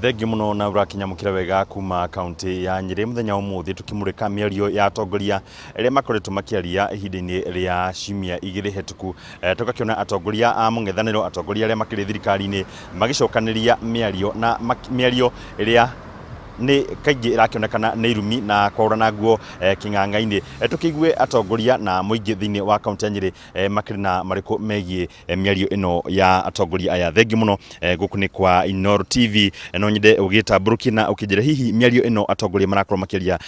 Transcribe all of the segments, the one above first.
Thengi muno na urakinya mukira wega kuma county ya Nyeri muthenya umuthi tukimurika miario ya atongoria eria makoretwo makiaria ihinda-ini ria ciumia igiri hetuku tugakiona atongoria a mung'ethaniro atongoria eria makiri thirikari-ini magicokaniria miario eria ni kaingi irakionekana ni irumi na kwaurana nguo king'ang'a-ini tukiigue atongoria na muingi thiini wa county ya Nyeri makiri na mariku megie miario ino ya atongoria aya. Thengi muno guku ni kwa Inooro TV no nyende ugitamburuki na ukijira hihi miario ino atongoria marakorwo makiaria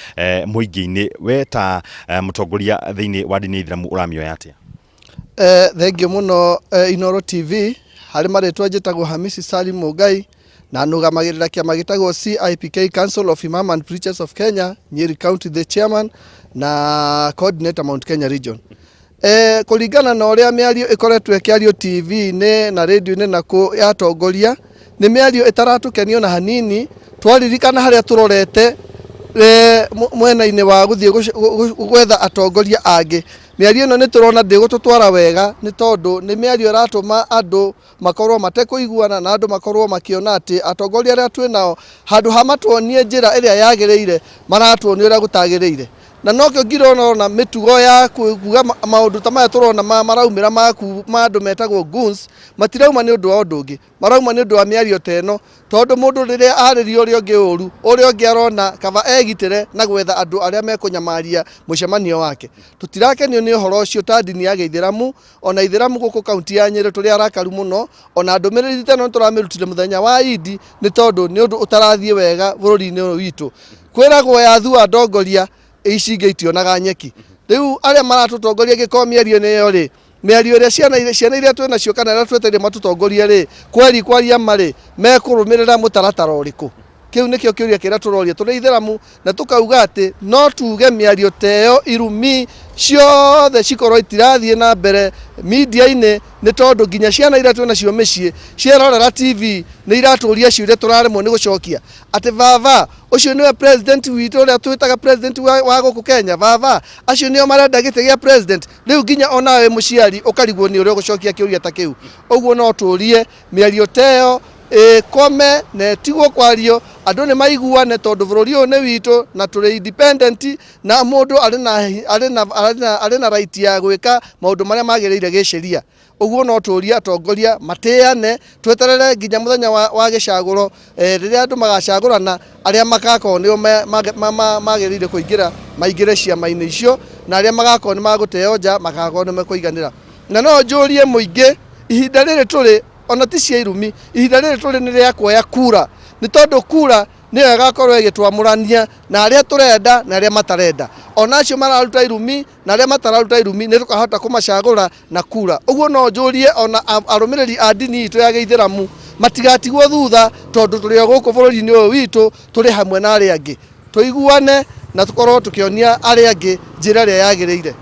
muingi-ini we ta mutongoria thiini wa ndini ithiramu uramioya atia? Thengi muno Inooro TV hari maritwa njitagwo Hamisi Salim Mugai na nugamagirira kiama gitagwo CIPK Council of Imam and Preachers of Kenya Nyeri County, the chairman na coordinator Mount Kenya region. Kuringana na uria miario ikoretwo ikiario TV-ini na radio-ini na ku ya atongoria ni miario itaratukenio na hanini. Twaririkana haria turorete mwena-ini wa guthie gwetha atongoria angi, miario ino ni turona ndigututwara wega ni tondu ni miario iratuma andu makorwo matekuiguana na andu makorwo makiona ati atongoria aria twinao handu ha matuonie njira iria yagiriire maratuonia uria gutagiriire. Na nokyo ngirona mitugo ya kuga maundu ta maya turona maraumira ma andu metagwo goons matirauma ni undu wa undu ungi, marauma ni undu wa miario teno tondu mundu riria aririo uria ungi uru uria ungi arona kaba egitire na gwetha andu aria mekunyamaria mucemanio wake. Tutirakenio ni uhoro ucio ta ndini ya Githiramu ona Ithiramu guku kaunti ya Nyeri turi arakaru muno ona ndumiriri teno turamirutire muthenya wa Idi ni tondu ni undu utarathie wega bururi-ini uyu witu. Kwiragwo yathu andongoria ici ngeitionaga nyeki. Riu aria maratutongoria giko miario niyo ri miario ria ciana iria twina cio kana aria tweteire matutongoria ri kweri kwaria mari mekurumirira mutaratara uriku. Kiu nikio kiuria kiria turoria turi Ithiramu na tukauga ati no tuge miario teo irumi ciothe cikorwo itirathie na mbere media-ini ni tondu nginya ciana iria twina cio micii ciarorera TV ni iraturia ciuria turaremwo ni gucokia ati vava ucio niwe president witu uria twitaga president wa guku Kenya. Vava acio nio marenda gite gia president. Riu nginya onawe muciari ukarigwo ni uria gucokia kiuria ta kiu. Uguo no turie miario teo kome na tigwo kwario andu ni maiguane tondu bururi uyu ni witu na turi independent na mundu ari na right ya gwika maundu maria magiriire giciria. Uguo no turia atongoria mateane tweterere nginya muthenya wa gicaguro riria andu magacagurana aria magakorwo nio magiriire kuingira maingire ciama-ini icio na aria magakorwo ni maguteo nja magakorwo ni mekuiganira. Na no njurie muingi ihinda riri turi ona ti cia irumi, ihinda riri turi ni ria kuoya kura ni tondu kura niyo igakorwo igitwamurania na aria turenda na aria matarenda. Ona acio mararuta irumi na aria matararuta irumi ni tukahota kumacagura na kura. Uguo no njurie ona arumiriri a ndini itu ya Githiramu matigatigwo thutha tondu turi o guku bururi-ini uyu witu turi hamwe na aria angi, tuiguane na tukorwo tukionia aria angi njira iria yagiriire.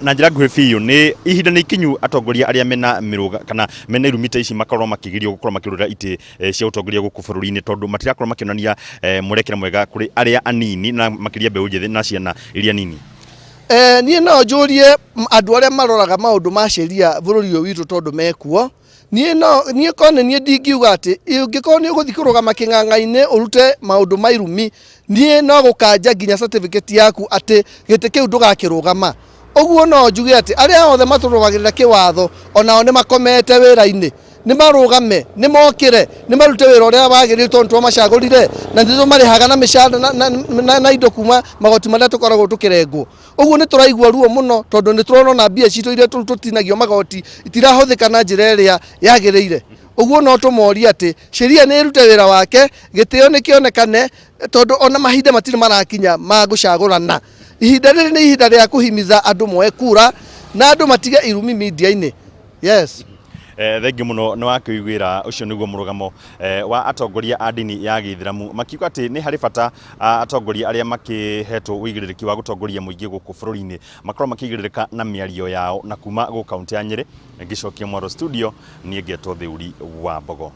Na njira nguhi biu ni ihinda ni ikinyu atongoria aria mena miruga kana mena irumita ici makorwo makigirio gukorwo makirurira iti cia utongoria guku bururi-ini tondu matirakorwo makionania murekera mwega kuri aria anini na makiria mbeu njithi na ciana iria nini. Nie no njurie andu aria maroraga maundu ma sheria bururi uyu witu tondu mekuo nie kone nie ndingiuga ati ungikorwo ni uguthi kurugama king'ang'a-ini urute maundu mairumi nie no gukanja nginya certificate yaku ati giti kiu ndugakirugama. Uguo no njuge ati aria othe maturugagirira kiwatho onao ni makomete wira-ini ni marugame ni mokire ni marute wira uria wagirire tondu macagurire na ndithu marihaga na mishahara na indo kuma magoti maria tukoragwo tukirengwo. Uguo ni turaigua ruo muno tondu ni turona na mbia citu iria tutinagio magoti itirahuthika na njira iria yagiriire. Uguo no tumoria ati sheria ni irute wira wake gitio ni kionekane tondu ona mahinda matire marakinya ma gucagurana. Ihinda riri ni ihinda ria kuhimiza andu moe kura na andu matige irumi media-ini. Yes. Thengi muno ni wakuiguira ucio niguo murugamo wa atongoria a ndini ya Githiramu makiuga ati ni hari bata atongoria aria makihetwo uigiririki wa gutongoria muingi guku bururi-ini makorwo makigiririka na miario yao na kuma gu kaunti ya Nyeri. Ngicokia Mwaro studio nie ngetwo Thiuri wa Mbogo.